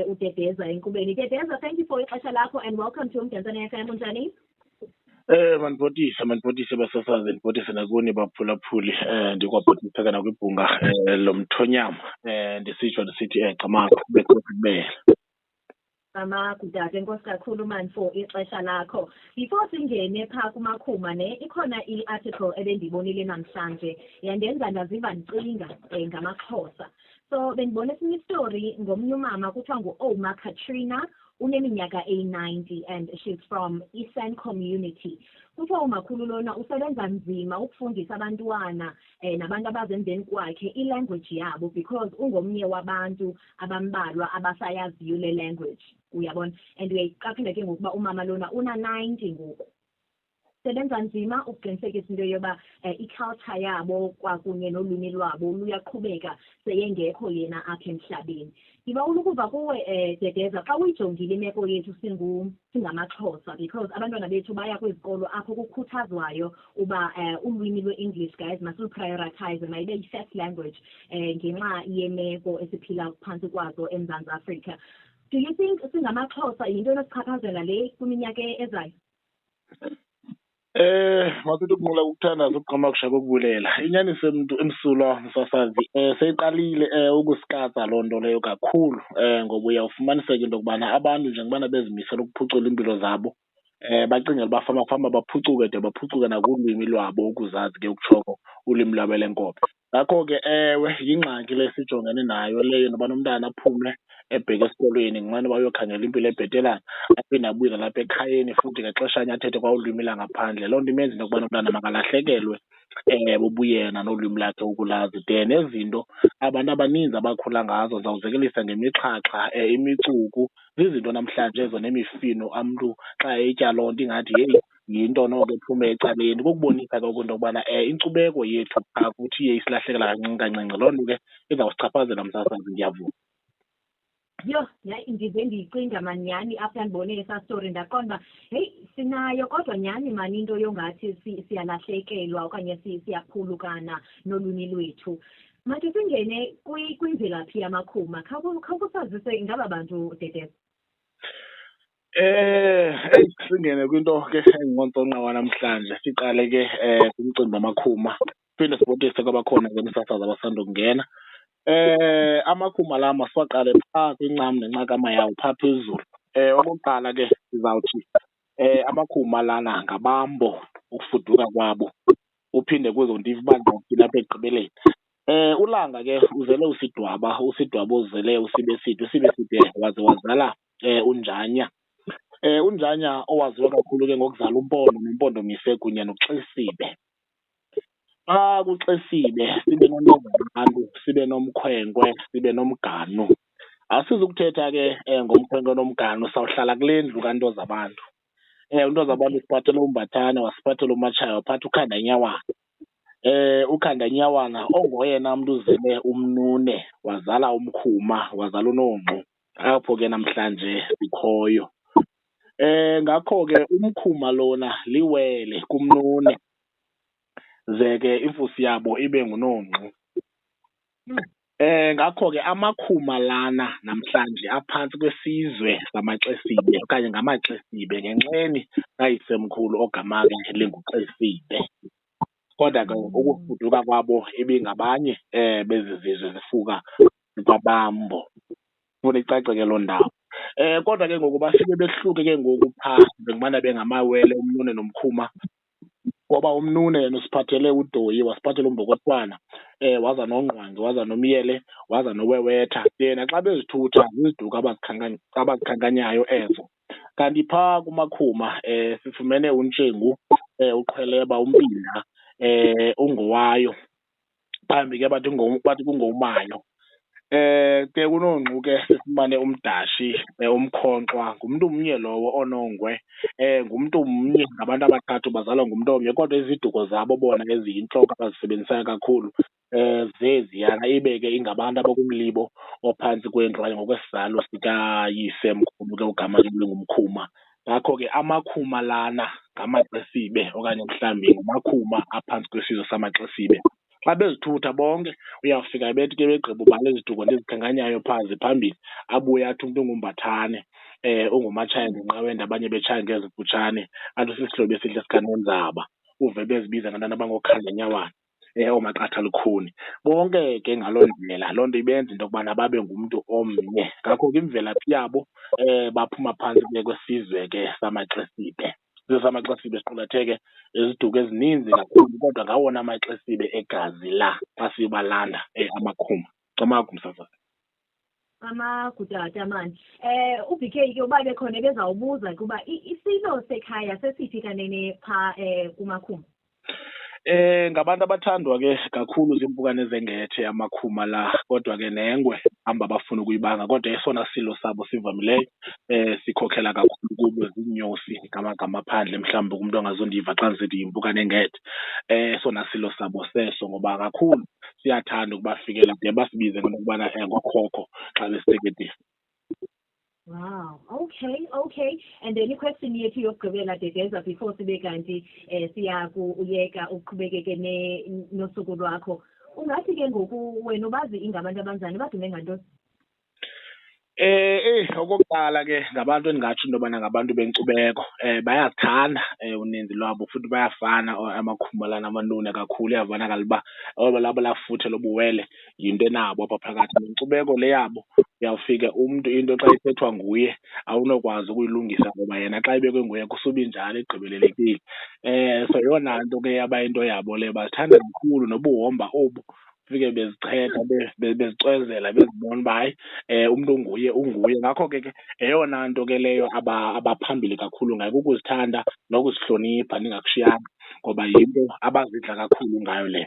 uDedeza enkubeni. Dedeza, thank you for ixesha lakho and welcome to uMdantsane FM. Unjani? Manibhotise basasazi, ndibhotise nakuni baphulaphuli, ndikwabhotisa kana kwibhunga lomthonyama, ndisithi camakho kubele. Kudade, enkosi kakhulu man for ixesha lakho. Before singene phaa kumakhuma ikhona i-article ebendiyibonile namhlanje yandenza ndaziva ndicinga ngamaXhosa. So bendibona esinye istory ngomnye umama kuthiwa ngu-Oma Katrina, uneminyaka eyi-90 and she's from Eastern Community. Kuthiwa umakhulu lona usebenza nzima ukufundisa abantwana nabantu abazemveni kwakhe i-language yabo because ungomnye wabantu abambalwa abasayaziyo le language, uyabona. And uyayiqaphela ke ngokuba umama lona una-90 ngoku. Sebenza nzima ukuqinisekisa into yoba i-culture yabo kwakunye nolwimi lwabo luyaqhubeka seyengekho yena apha emhlabeni. Ngibawula ukuva kuwe Dedeza xa uyijongile imeko yethu singamaXhosa because abantwana bethu baya kwizikolo apho kukhuthazwayo uba ulwimi lwe-English guys masiluprioritize mayibe yi-first language ngenxa yemeko esiphila phantsi kwazo eMzantsi Afrika. Do you think singamaXhosa yinto enosichaphazela le kwiminyaka ezayo? Masithi ukunqula ukuthandaza ukuqhamakisha kokubulela. Inyani semntu emsulwa msasazi seyiqalile ukusikatsa loo nto leyo kakhulu ngoba uyawufumaniseka into yokubana abantu njengobana bezimisela ukuphucula impilo zabo bacingela uba famafama baphucuke de baphucuke nakulwimi lwabo ukuzazi ke ukutshoko ulwimi lwabo lenkobe. Ngakho ke ewe yingxaki le sijongene nayo leyo noba nomntana aphume ebheke esikolweni ngenxana bayokhangela impilo ebhetelana aphinde abuye lapha ekhayeni futhi ngexeshanye athethe kwa ulwimi langaphandle. Loo nto imenza into yokubana umntana makalahlekelwe bubuyena nolwimi lakhe ukulazi. De nezinto abantu abaninzi abakhula ngazo zawuzekelisa ngemixhaxha imicuku zizinto namhlanje ezo nemifino umntu xa etya loo nto ingathi heyi yinto noko ephume ecaleni. Kukubonisa ke into yokubana inkcubeko yethu akuthi iye isilahlekela kancinci kancinci. Loo nto ke izawusichaphazela msasazi, ndiyavuma. Yo, ndize ndiyicinga manyani after ndibone esa story ndaqonda hey sinayo kodwa nyani mani into yongathi siyalahlekelwa okanye siyaphulukana nolwimi lwethu. Manje singene kwimvelaphi yamakhuma, khawusazise ngaba bantu Dedeza. Singene kwinto ke engontsonqa namhlanje. Siqale ke kumcimbi wamakhuma, phinde sibotise kwabakhona ngemisasazi abasanda ukungena. Amakhuma la masiwaqale phaa kwincam nencakama yawo phaa phezulu. Okokuqala ke sizawuthi amakhuma lana ngabambo ukufuduka kwabo, uphinde kuzo nto ibanzi lapha ekugqibeleni. Ulanga ke uzele usidwaba uzele usibe side waze wazala uNjanya. uNjanya owaziwa kakhulu ke ngokuzala uMpondo noMpondomise kunye noXesibe. kuXesibe sibe noNozantu, sibe noMkhwenkwe, sibe noMganu. Asizukuthetha ke ngomkhwenkwe nomganu, sawuhlala kule ndlu kaNtozabantu. uNtozabantu usiphathele uMbathane, wasiphathela uMatshaya, waphatha uKhandanyawana. uKhandanyawana ongoyena mntu uzele uMnune, wazala uMkhuma, wazala uNongqu, apho ke namhlanje sikhoyo. Ngakho ke uMkhuma lona liwele kuMnune, ze ke imfusi yabo ibe nguNongqu. Ngakho ke amakhuma lana namhlanje aphantsi kwesizwe samaXesibe okanye ngamaXesibe ngenxeni kayisemkhulu ogama ke linguXesibe. Kodwa ke ukufuduka kwabo ibingabanye bezi zizwe zifuka kwabambo. Funa icace ke loo ndawo. Kodwa ke ngoku bafike behluke ke ngoku phaa njengobana bengamawele uMnune noMkhuma, ngoba uMnune yena usiphathele uDoyi, wasiphathela uMbokotwana, waza noNgqwangi, waza noMyele, waza noWewetha. Yena xa bezithutha ziziduko abazikhankanyayo ezo. Kanti phaa kumakhuma sifumene uNtshengu, uQhweleba, uMpinda, uNgowayo, phambi ke bathi kungoWumayo. Ke kuNongqu ke sifumane uMdashi, uMkhonkxwa, ngumntu mnye lowo oNongwe, ngumntu mnye ngabantu abathathu bazalwa ngumntu omnye, kodwa iziduko zabo bona eziyintloko abazisebenzisayo kakhulu zeziyana, ibe ke ingabantu abakumlibo ophantsi kwendlu okanye ngokwesizalo sikayisemkhulu ke ugama lingumkhuma. Ngakho ke amakhuma lana ngamaXesibe okanye mhlawumbi ngamakhuma aphantsi kwesizwe samaXesibe. xa bezithutha bonke uyawufika bethi ke begqiba ubala iziduko ndizikhanganyayo phaa phambili, abuye athi umntu ongumbathane ungumatshaya ngenqawende, abanye betshaya ngezifutshane, athi usisihlobo esihle sikanonzaba, uve bezibiza ngabantwana abangooKhanganyawana, oomaqatha lukhuni. Bonke ke ngaloo ndlela loo nto ibenza into yokubana babe ngumntu omnye. Ngakho ke imvelaphi yabo baphuma phantsi ke kwesizwe ke samaXesibe. Isizwe samaXesibe siqulathe ke iziduko ezininzi kakhulu, kodwa ngawona amaXesibe egazi la xa sibalanda amakhuma. Msasazi. Amagudata mani. UBK ke uba bekhona bezawubuza kuba isilo sekhaya sesithi kanene pha kumakhuma. Ngabantu abathandwa ke kakhulu ziimpukane zengethe amakhuma la, kodwa ke nengwe hamba bafuna ukuyibanga, kodwa esona silo sabo sivamileyo sikhokhela kakhulu kubo ziinyosi ngamagama aphandle, mhlawumbi kumntu angazundiva xa ndisithi yimpukane engethe. Esona silo sabo seso, ngoba kakhulu siyathanda ukubafikela de basibize ngento yokubana ngokhokho xa besiteketisa. Wow, okay. And then i-question yethu yokugqibela Dedeza before sibe kanti siya kuyeka uqhubekeke nosuku lwakho. Ungathi ke ngoku wena ubazi ingabantu abanjani, badume ngantoni? Okokuqala ke ngabantu endingatsho into yobana ngabantu benkcubeko, bayazithanda uninzi lwabo, futhi bayafana amakhuma lana amanune kakhulu. Iyavakala uba labo lafuthe lobuwele yinto enabo apha phakathi nenkcubeko le yabo. Uyawufika umntu into xa ithethwa nguye awunokwazi ukuyilungisa, ngoba yena xa ibekwe nguye kusuba injalo igqibelelekile. So yeyona nto ke abayinto yabo le, bazithanda kakhulu nobuhomba obu, ufike bezichetha bezicwezela bezibona uba hayi umntu unguye. Ngakho ke yeyona nto ke leyo abaphambili kakhulu ngayo, kukuzithanda nokuzihlonipha ndingakushiyanga, ngoba yinto abazidla kakhulu ngayo le.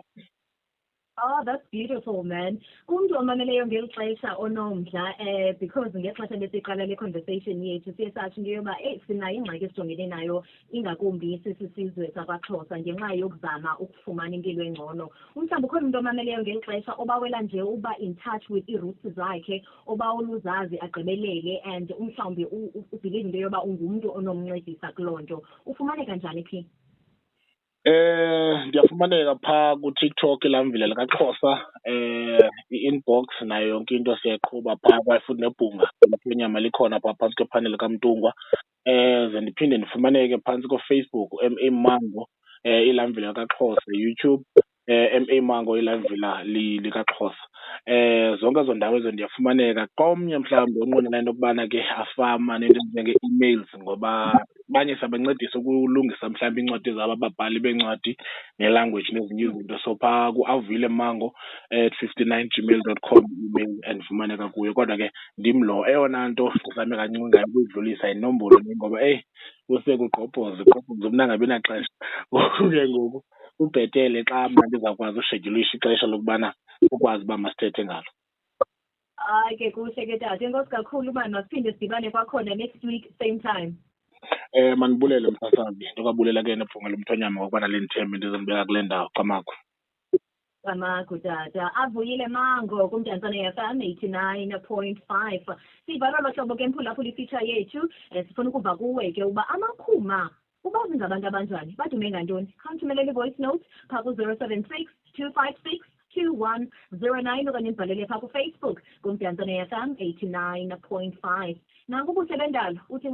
Oh, that's beautiful, man. Kumntu omameleyo ngeli xesha onomdla because ngexesha besiqala le conversation yethu siye satsho into yoba sinayo ingxaki esijongene nayo, ingakumbi sisizwe sakwaXhosa, ngenxa yokuzama ukufumana impilo engcono. Mhlawumbi ukhona umntu omameleyo ngeli xesha obawela nje uba in touch with i-roots zakhe, obawoluzazi agqibelele, and mhlawumbi ubhilive into yoba ungumntu onomncedisa kuloo nto. Ufumaneka njani phi? Ndiyafumaneka phaa kuTikTok ilamvila likaXhosa, i-inbox nayo yonke into siyayiqhuba phaa, kwaye futhi nebhunga lenyama likhona phaa phantsi kwephane likaMtungwa. Ze ndiphinde ndifumaneke phantsi koFacebook, MA Mango ilamvila likaXhosa, YouTube MA Mango ilamvila likaXhosa. Zonke ezo ndawo ezo ndiyafumaneka. Komnye mhlawumbi onqwenela into yokubana ke afama nento njenge-emails, ngoba abanye siyabancedisa ukulungisa mhlawumbi iincwadi zabo, ababhali beencwadi nelanguage nezinye izinto. So phaa ku-Avile Mango @59gmail.com email endifumaneka kuyo. Kodwa ke ndim lo, eyona nto ndizame kancinci ngayo ukuyidlulisa yinombolo le, ngoba kusekugqobhoze mna angabi naxesha. Ngoku ke ngoku ubhetele xa mna ndizawukwazi ushedyulisha ixesha lokubana ukwazi uba masithethe ngalo. Hayi ke kuhle ke tata, enkosi kakhulu uba masiphinde sidibane kwakhona next week same time. Mandibulele msasazi, ndikwabulela ke nebhunga lomthonyama ngokuba nale ndithembe ndizondibeka kule ndawo Camagu. Camagu tata, Avuyile Mango kumdantsane FM 89.5. Sivala lo hlobo ke mphulaphula ifeature yethu, sifuna ukuva kuwe ke uba amakhuma ubazi ngabantu abanjani, badume ngantoni? Khawuthumelele voice note phaa ku-076 256 2109 okanye nibhalele phaa kuFacebook kumdantsane FM 89.5. Nanku ubuhle bendalo uthi